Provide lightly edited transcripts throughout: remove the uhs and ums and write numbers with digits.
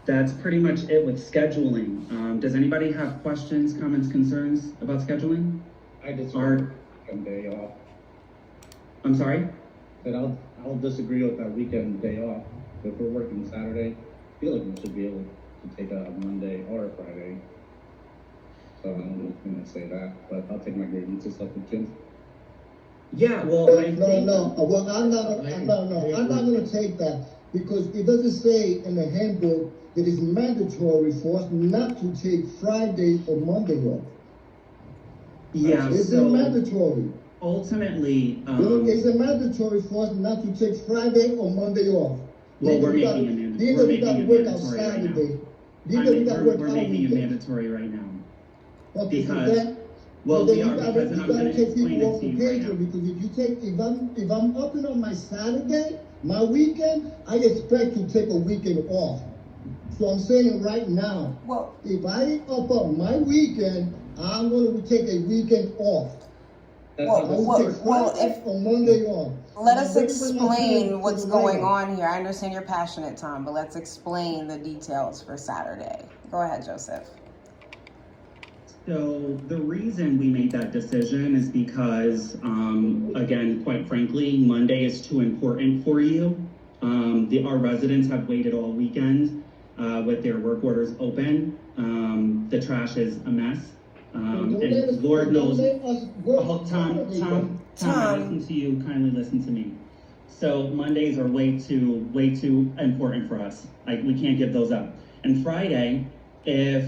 that's pretty much it with scheduling. Does anybody have questions, comments, concerns about scheduling? I disagree Or, with day off. I'm sorry? But I'll disagree with that weekend day off. If we're working Saturday, I feel like we should be able to take a Monday or a Friday. So I'm just gonna say that, but I'll take my grievances up with Jim. Yeah, well, Well, I'm not gonna take that, because it doesn't say in the handbook that it's mandatory for us not to take Friday or Monday off. Yeah, It's so mandatory. ultimately, It's a mandatory for us not to take Friday or Monday off. well, we're making it mandatory right now. We're making it mandatory right now. Okay, Because, well, we are, because I'm gonna explain it to you right now. Because if I'm upping on my Saturday, my weekend, I expect to take a weekend off. So I'm saying right now, Well, if I up on my weekend, I'm going to take a weekend off. That's Well, how I this will well, take well, Friday if- or Monday off. let us Now, everybody explain else what's is going right. on here. I understand you're passionate, Tom, but let's explain the details for Saturday. Go ahead, Joseph. So the reason we made that decision is because, again, quite frankly, Monday is too important for you. Our residents have waited all weekend with their work orders open. The trash is a mess. And Lord knows, Tom, I listen to you, kindly listen to me. So Mondays are way too important for us. We can't give those up. And Friday, if,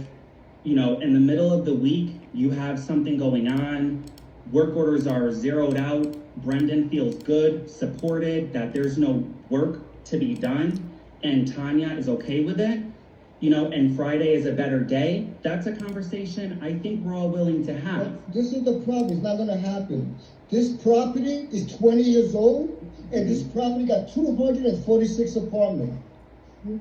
you know, in the middle of the week, you have something going on, work orders are zeroed out, Brendan feels good, supported, that there's no work to be done, and Tanya is okay with it, you know, and Friday is a better day, that's a conversation I think we're all willing to have. But this is the problem. It's not going to happen. This property is 20 years old, and this property got 246 apartments.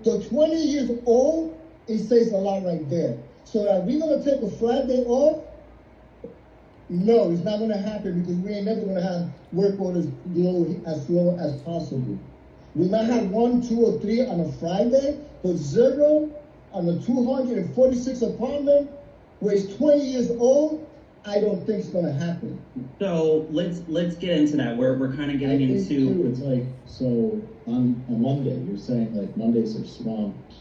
So 20 years old, it says a lot right there. So are we going to take a Friday off? No, it's not going to happen, because we ain't never going to have work orders as slow as possible. We might have 1, 2, or 3 on a Friday, but 0 on the 246 apartment, where it's 20 years old, I don't think it's going to happen. So let's get into that. We're kind of getting into. It's like, so on a Monday, you're saying like Mondays are swamped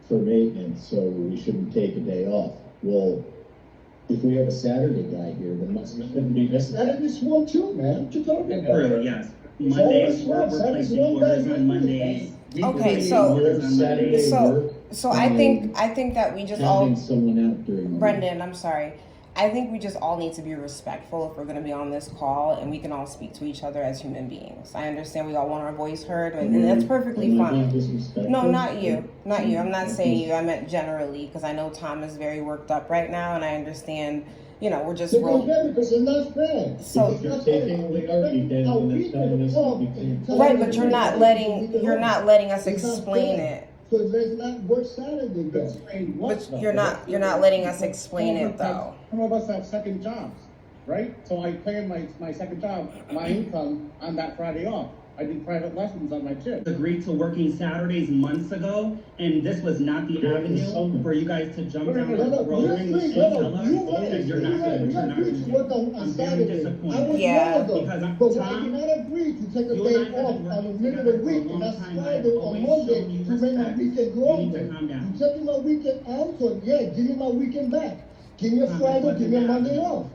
for maintenance, so we shouldn't take a day off. Well, if we have a Saturday guy here, then must be missing. Saturday's one too, man. What you talking about? True, yes. Mondays, we're placing orders on Mondays. Okay, so Saturday work. So I think that we just all, Having someone out during the week. Brendan, I'm sorry. I think we just all need to be respectful if we're going to be on this call, and we can all speak to each other as human beings. I understand we all want our voice heard, and that's perfectly Am I being fine. disrespectful? No, not you. Not you. I'm not saying you. I meant generally, because I know Tom is very worked up right now, and I understand, you know, we're just Because it's not fair. So, If you're taking away our weekend and then telling us that we can't. right, but you're not letting us explain it. So let's not work Saturday then. But you're not letting us explain it though. Some of us have second jobs, right? So I plan my second job, my income on that Friday off. I do private lessons on my kids. Agreed to working Saturdays months ago, and this was not the avenue for you guys to jump down the road and tell us that you're not going to work on I'm very Saturday. disappointed. Yeah. Because I'm, But I Tom, cannot agree to take a you day and I have off been on the working middle of the together for a week, and long that's time, and Friday I've or always Monday shown you to make my respect. weekend go You need to over. calm down. You taking my weekend out, so yeah, give me my weekend back. Give me a Tom, Friday, this give me a wasn't Monday that. off.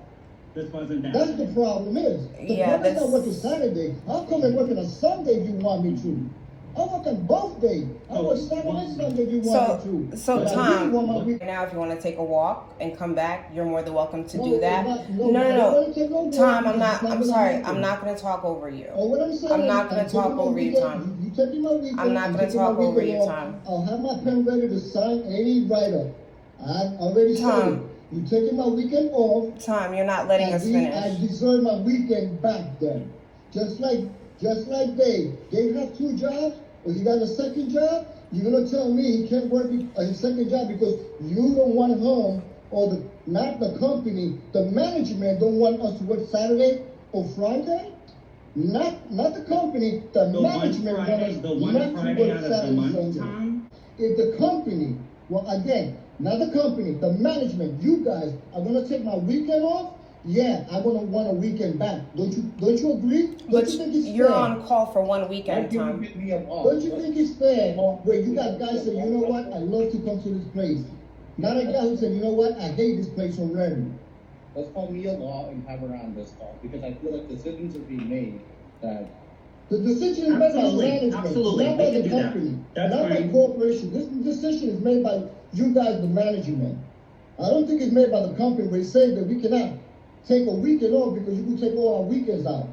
This wasn't that. That's the problem is. The Yeah, problem is not that's- working Saturday. I'll come and work on a Sunday if you want me to. I work on both days. I work Saturday and Sunday if you want me to. So But I Tom, really want my weekend. now if you want to take a walk and come back, you're more than welcome to No, do that. not- No, I don't no. wanna take no walk Tom, because it's not I'm gonna sorry. happen. I'm not going to talk over you. Oh, what I'm saying, I'm not gonna taking talk my over you, weekend- Tom. You taking my weekend. I'm not gonna taking my talk over weekend you, off. Tom. I'll have my pen ready to sign any write-up. I've already said it. Tom. You taking my weekend off. Tom, you're not letting us I finish. deserve my weekend back then. Just like Dave. Dave have 2 jobs, or he got a second job. You're gonna tell me he can't work his second job because you don't want him, or not the company, the management don't want us to work Saturday or Friday? Not the company, the The one management want Friday, us the one not to Friday work out of the Saturday, month, Sunday. Tom, If the company, well, again, not the company, the management, you guys are gonna take my weekend off, yeah, I'm gonna want a weekend back. Don't you agree? Don't But you think it's you're fair? on call for one Why weekend, can't you Tom. get me a law? Don't you think it's fair where you got guys say, you know what, I love to come to this place. Not a guy who said, you know what, I hate this place already. Let's call Mia Law and have her on this call, because I feel like decisions are being made that, The decision is made by Absolutely, management, absolutely, not we by can the do that. company, That's not by fine. corporation. This decision is made by you guys, the management. I don't think it's made by the company, where it's saying that we cannot take a weekend off because you can take all our weekends out.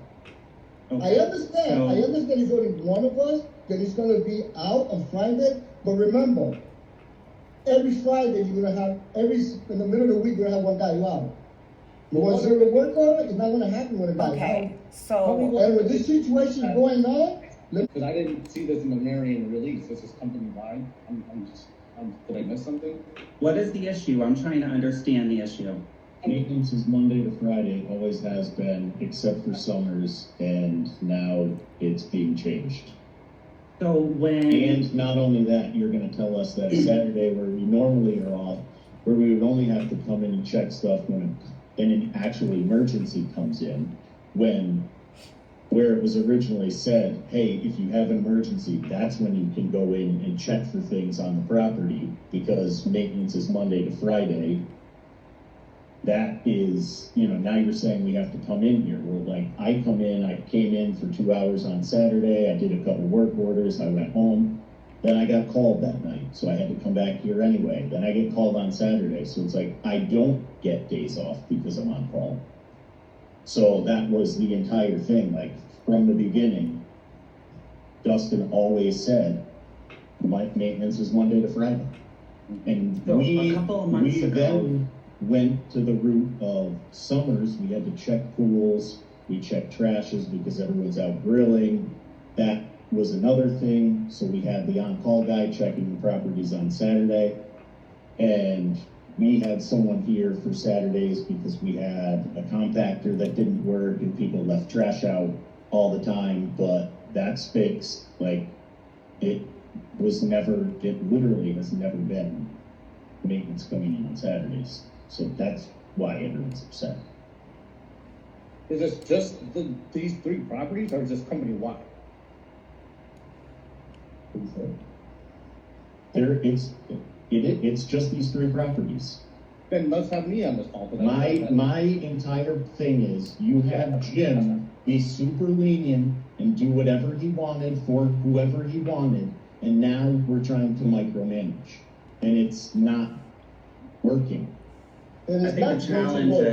I Okay, understand it's only one of us that is gonna be out on Friday, but remember, every Friday you're gonna have, in the middle of the week, you're gonna have one guy out. You want zero work order, it's not gonna happen when a guy's Okay, out. so And with this situation going on, because I didn't see this in the Marion release, this is company-wide, did I miss something? what is the issue? I'm trying to understand the issue. Maintenance is Monday to Friday, always has been, except for summers, and now it's being changed. So when, And not only that, you're gonna tell us that Saturday, where we normally are off, where we would only have to come in and check stuff when an actual emergency comes in, where it was originally said, hey, if you have an emergency, that's when you can go in and check for things on the property, because maintenance is Monday to Friday. That is, now you're saying we have to come in here. Well, like, I came in for 2 hours on Saturday, I did a couple work orders, I went home, then I got called that night, so I had to come back here anyway. Then I get called on Saturday, so it's like, I don't get days off because I'm on call. So that was the entire thing, like, from the beginning, Dustin always said, my maintenance is Monday to Friday. And So a couple of months we ago- then went to the route of summers, we had to check pools, we checked trashes because everyone's out grilling. That was another thing, so we had the on-call guy checking the properties on Saturday. And we had someone here for Saturdays because we had a compactor that didn't work and people left trash out all the time, but that's fixed. Like, it literally has never been maintenance coming in on Saturdays. So that's why everyone's upset. Is this just these 3 properties, or is this company-wide? It's just these 3 properties. Then let's have me on this call. 'Cause I- My entire thing is, you had Jim be super lenient and do whatever he wanted for whoever he wanted, and now we're trying to micromanage, and it's not working. and I it's think not the going to challenge work.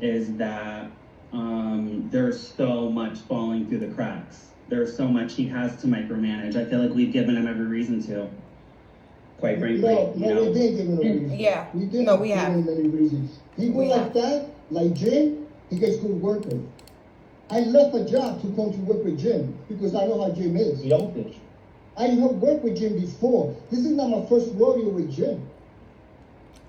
is that there's so much falling through the cracks. There's so much he has to micromanage. I feel like we've given him every reason to. Quite frankly, No, you know. we didn't give him a reason. Yeah. We didn't No, we give have. him any reasons. People We like have. that, like Jim, he gets good workers. I left a job to come to work with Jim because I know how Jim is. Selfish. I have worked with Jim before. This is not my first rodeo with Jim.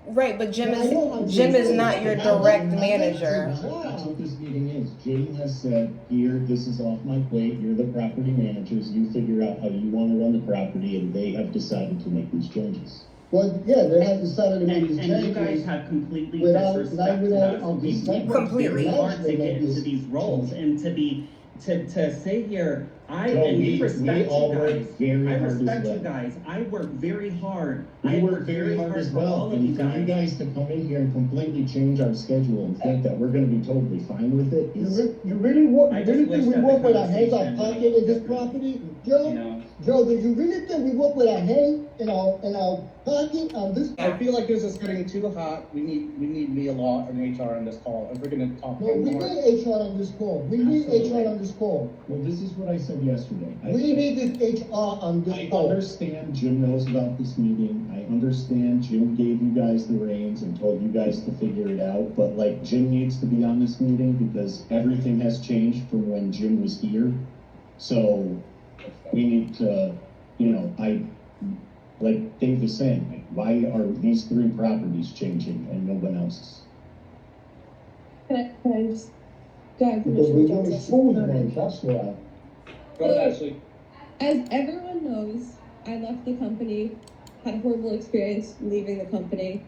right, but Jim Yeah, I know how Jim is Jim not is. your I know direct Jim. manager. That's what this meeting is. Jim has said, here, this is off my plate, you're the property managers, you figure out how you want to run the property, and they have decided to make these changes. But yeah, they have decided to make And these you guys changes. have completely Without- disrespected without us. our We consent. worked very Completely. hard to get Management into of these this roles change. and to sit here. So And we we respect all you work guys. very I hard as respect well. you guys. I work very hard. We I work very hard as for all well, of and you for you guys. guys to come in here and completely change our schedule and think that we're gonna be totally fine with it You, is, you really work, I you just really wish think we that the work with our hands out conversation pocket in this was property? Joe? You know. Joe, do you really think we work with our hands in our pocket on this? I feel like this is getting too hot. We need Mia Law and HR on this call if we're gonna talk No, we more. need HR on this call. We need HR on this call. well, this is what I said yesterday. We need this HR on I this call. understand Jim knows about this meeting. I understand Jim gave you guys the reins and told you guys to figure it out, but like Jim needs to be on this meeting because everything has changed from when Jim was here. So we need to, like Dave was saying, like, why are these 3 properties changing and no one else's? Can I just go ahead? Because we're doing Johnson? food money, that's why. Go ahead, Ashley. As everyone knows, I left the company, had a horrible experience leaving the company.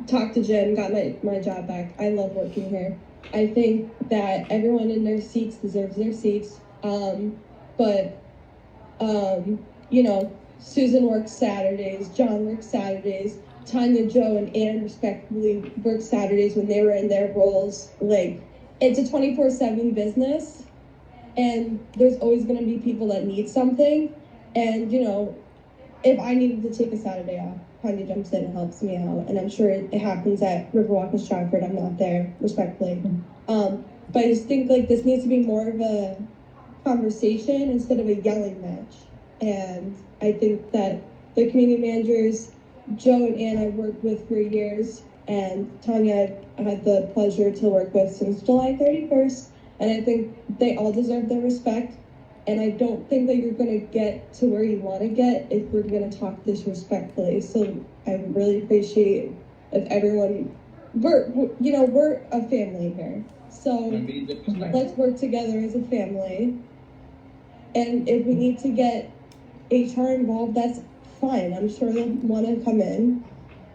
Talked to Jim, got my job back. I love working here. I think that everyone in their seats deserves their seats. You know, Susan works Saturdays, John works Saturdays, Tanya, Joe, and Ann respectively worked Saturdays when they were in their roles. Like, it's a 24/7 business, and there's always going to be people that need something. And, you know, if I needed to take a Saturday off, Tanya jumps in and helps me out. And I'm sure it happens at Riverwalk and Stratford. I'm not there, respectfully. But I just think, like, this needs to be more of a conversation instead of a yelling match. And I think that the community managers, Joe and Ann, I've worked with for years, and Tanya I had the pleasure to work with since July 31st. And I think they all deserve their respect. And I don't think that you're going to get to where you want to get if we're going to talk disrespectfully. So I really appreciate if everyone, we're a family here. So let's work together as a family. And if we need to get HR involved, that's fine. I'm sure they'll want to come in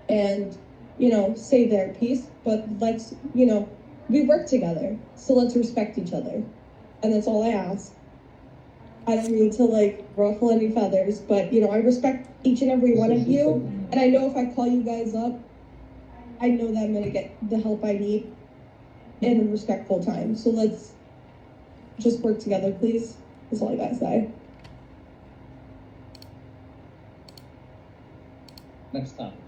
and, you know, say their piece. But let's, you know, we work together. So let's respect each other. And that's all I ask. I don't mean to, like, ruffle any feathers, but, you know, I respect each and every one of you. And I know if I call you guys up, I know that I'm going to get the help I need in a respectful time. So let's just work together, please. That's all I gotta say. Next topic.